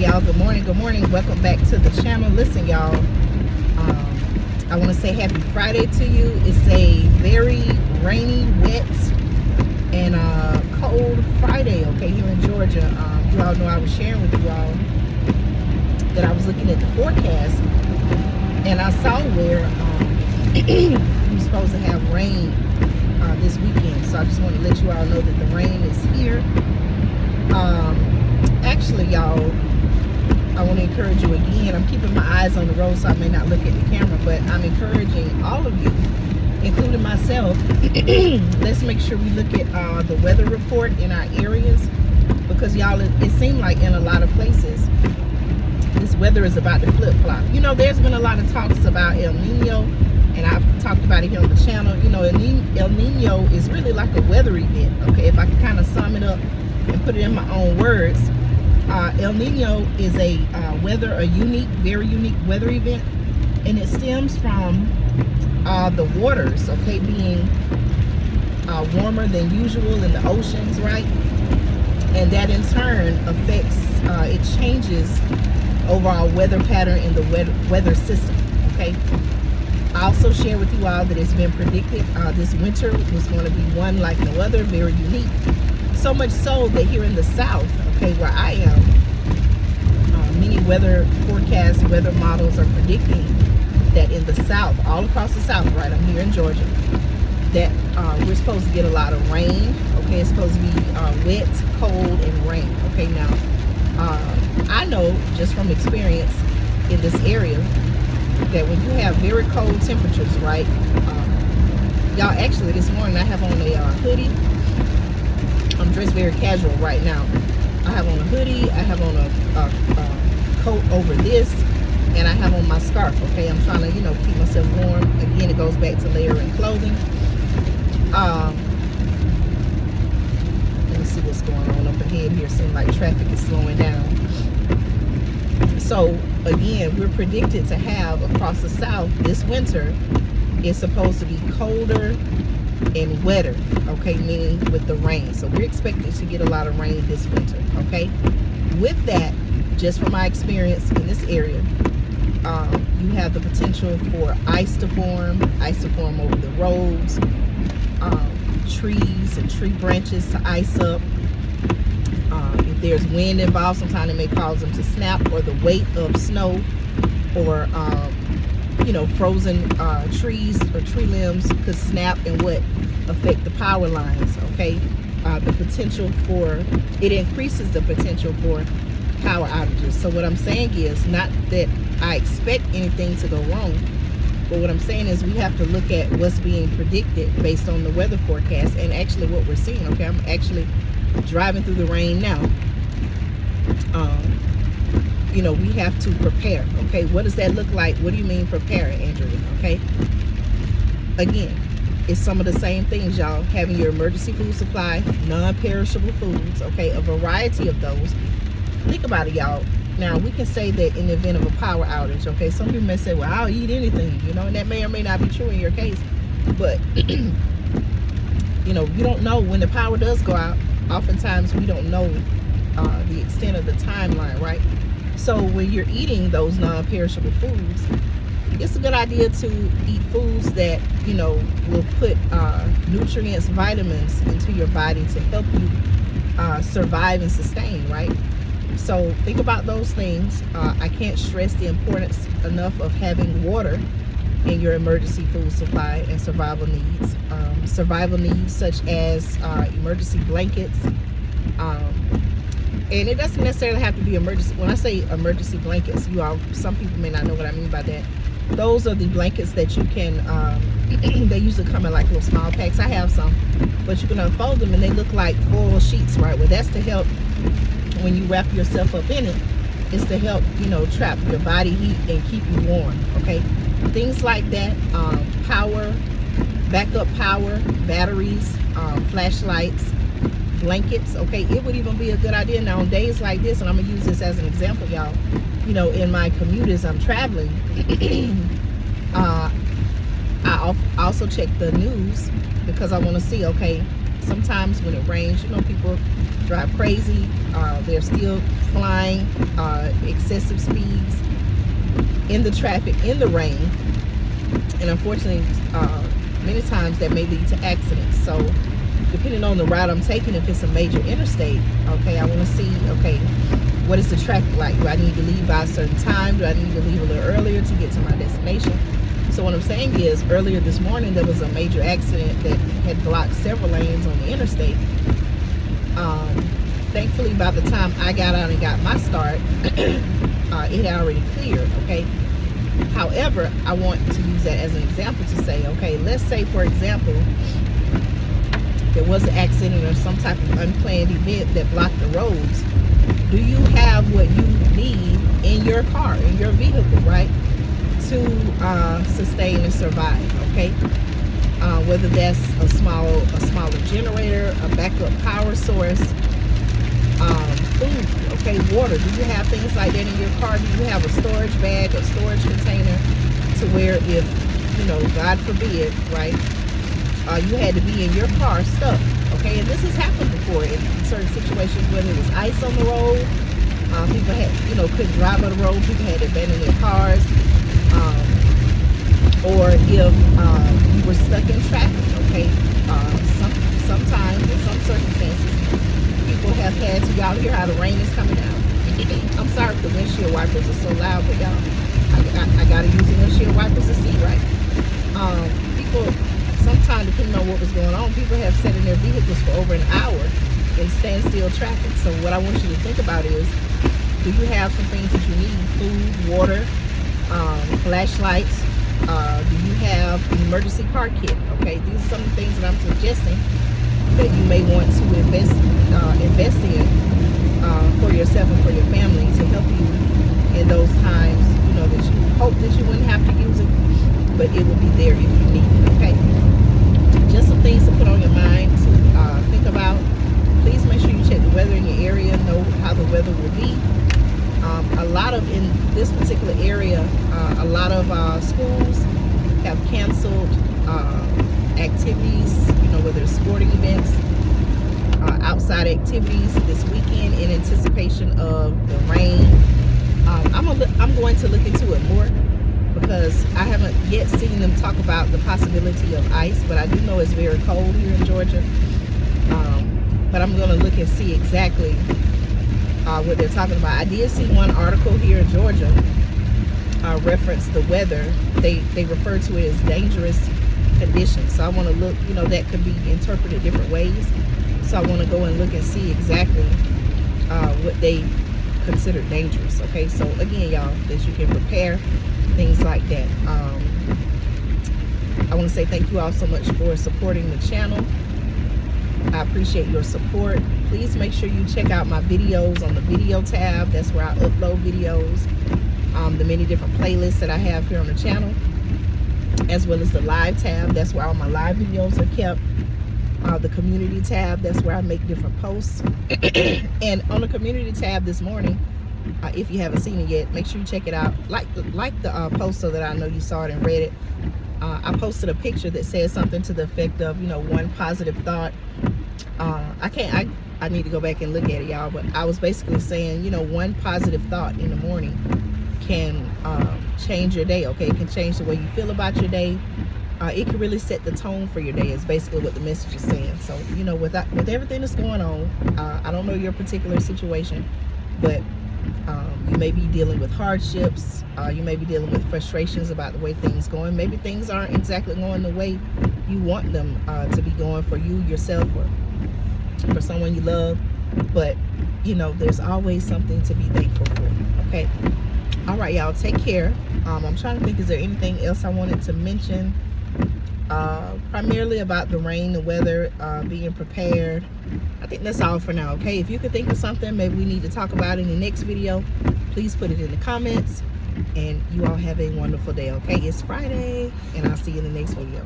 y'all. Good morning. Good morning. Welcome back to the channel. Listen, y'all. I want to say happy Friday to you. It's a very rainy, wet, and cold Friday, okay, here in Georgia. You all know I was sharing with you all that I was looking at the forecast, and I saw where you're supposed to have rain this weekend. So I just want to let you all know that the rain is here. Actually, y'all, I want to encourage you again. I'm keeping my eyes on the road, so I may not look at the camera, but I'm encouraging all of you, including myself. Let's make sure we look at the weather report in our areas, because y'all, it seemed like in a lot of places this weather is about to flip-flop. You know, there's been a lot of talks about El Nino, and I've talked about it here on the channel. You know, El Nino is really like a weather event, okay? If I can kind of sum it up and put it in my own words, El Nino is a unique, very unique weather event, and it stems from the waters, okay, being warmer than usual in the oceans, right? And that in turn affects, it changes overall weather pattern in the weather system, okay? I also share with you all that it's been predicted this winter was going to be one like no other, very unique. So much so that here in the South, okay, where I am, many weather forecasts, weather models are predicting that in the South, all across the South, right, I'm here in Georgia, that we're supposed to get a lot of rain, okay? It's supposed to be wet, cold, and rain, okay? Now, I know just from experience in this area that when you have very cold temperatures, right, y'all, actually this morning I have on a hoodie. I'm dressed very casual right now. I have on a hoodie, I have on a coat over this, and I have on my scarf, okay? I'm trying to, you know, keep myself warm. Again, it goes back to layering clothing. Let me see what's going on up ahead here. Seems like traffic is slowing down. So, again, we're predicted to have across the South this winter, it's supposed to be colder and wetter, okay, meaning with the rain. So we're expected to get a lot of rain this winter, okay? With that, just from my experience in this area, you have the potential for ice to form over the roads, trees and tree branches to ice up. If there's wind involved, sometimes it may cause them to snap, or the weight of snow or you know, frozen trees or tree limbs could snap and affect the power lines, okay? The potential for, it increases the potential for power outages. So what I'm saying is, not that I expect anything to go wrong, but what I'm saying is we have to look at what's being predicted based on the weather forecast and actually what we're seeing, okay? I'm actually driving through the rain now. You know, we have to prepare, okay? What does that look like? What do you mean prepare, Andrea, okay? Again, it's some of the same things, y'all. Having your emergency food supply, non-perishable foods, okay? A variety of those. Think about it, y'all. Now, we can say that in the event of a power outage, okay? Some people may say, well, I'll eat anything, you know, and that may or may not be true in your case. But, you know, you don't know when the power does go out. Oftentimes, we don't know the extent of the timeline, right? So when you're eating those non-perishable foods, it's a good idea to eat foods that, you know, will put nutrients, vitamins into your body to help you survive and sustain, right? So think about those things. I can't stress the importance enough of having water in your emergency food supply and survival needs. Survival needs such as emergency blankets, and it doesn't necessarily have to be emergency. When I say emergency blankets, some people may not know what I mean by that. Those are the blankets that you can, they usually come in like little small packs. I have some, but you can unfold them and they look like foil sheets, right? Well, that's to help when you wrap yourself up in it. It's to help, you know, trap your body heat and keep you warm, okay? Things like that, power, backup power, batteries, flashlights, blankets, okay? It would even be a good idea now on days like this, and I'm gonna use this as an example, y'all. You know, in my commute as I'm traveling, I also check the news because I want to see, okay, sometimes when it rains, you know, people drive crazy. They're still flying excessive speeds in the traffic, in the rain, and unfortunately, many times that may lead to accidents. So depending on the route I'm taking, if it's a major interstate, okay, I want to see, okay, what is the traffic like? Do I need to leave by a certain time? Do I need to leave a little earlier to get to my destination? So what I'm saying is, earlier this morning, there was a major accident that had blocked several lanes on the interstate. Thankfully, by the time I got out and got my start, it had already cleared, okay? However, I want to use that as an example to say, okay, let's say, for example, there was an accident or some type of unplanned event that blocked the roads. Do you have what you need in your car, in your vehicle, right, to sustain and survive, okay? Whether that's a smaller generator, a backup power source, food, okay, water. Do you have things like that in your car? Do you have a storage bag, a storage container, to where if, you know, God forbid, right, you had to be in your car stuck, okay? And this has happened before in certain situations where there was ice on the road. People had, you know, couldn't drive on the road. People had to abandon their cars. Or if you were stuck in traffic, okay? Sometimes, in some circumstances, people have had to, y'all hear how the rain is coming down. I'm sorry if the windshield wipers are so loud, but y'all, I gotta use the windshield wipers to see, right? People, sometimes, depending on what was going on, people have sat in their vehicles for over an hour in standstill traffic. So what I want you to think about is, do you have some things that you need? Food, water, flashlights. Do you have an emergency car kit? Okay, these are some of the things that I'm suggesting that you may want to invest in for yourself and for your family to help you in those times, you know, that you hope that you wouldn't have to use it, but it will be there if you need it, okay? Just some things to put on your mind to think about. Please make sure you check the weather in your area, know how the weather will be. In this particular area, a lot of schools have canceled activities, you know, whether it's sporting events, outside activities this weekend in anticipation of the rain. I'm going to look into it more because I haven't yet seen them talk about the possibility of ice, but I do know it's very cold here in Georgia. But I'm going to look and see exactly what they're talking about. I did see one article here in Georgia reference the weather. They refer to it as dangerous conditions. So I want to look, you know, that could be interpreted different ways. So I want to go and look and see exactly what they consider dangerous. Okay, so again, y'all, that you can prepare things like that. I want to say thank you all so much for supporting the channel. I appreciate your support. Please make sure you check out my videos on the video tab. That's where I upload videos, the many different playlists that I have here on the channel, as well as the live tab. That's where all my live videos are kept. The community tab, that's where I make different posts. And on the community tab this morning, if you haven't seen it yet, make sure you check it out. Like the post so that I know you saw it and read it. I posted a picture that says something to the effect of, you know, one positive thought. I need to go back and look at it, y'all, but I was basically saying, you know, one positive thought in the morning can change your day, okay? It can change the way you feel about your day. It can really set the tone for your day, is basically what the message is saying. So, you know, with everything that's going on, I don't know your particular situation, but you may be dealing with hardships. You may be dealing with frustrations about the way things going. Maybe things aren't exactly going the way you want them to be going for you, yourself, or for someone you love. But, you know, there's always something to be thankful for, okay? All right, y'all, take care. I'm trying to think, is there anything else I wanted to mention? Primarily about the rain, the weather, being prepared. I think that's all for now, okay? If you could think of something maybe we need to talk about in the next video, please put it in the comments. And you all have a wonderful day, okay? It's Friday, and I'll see you in the next video.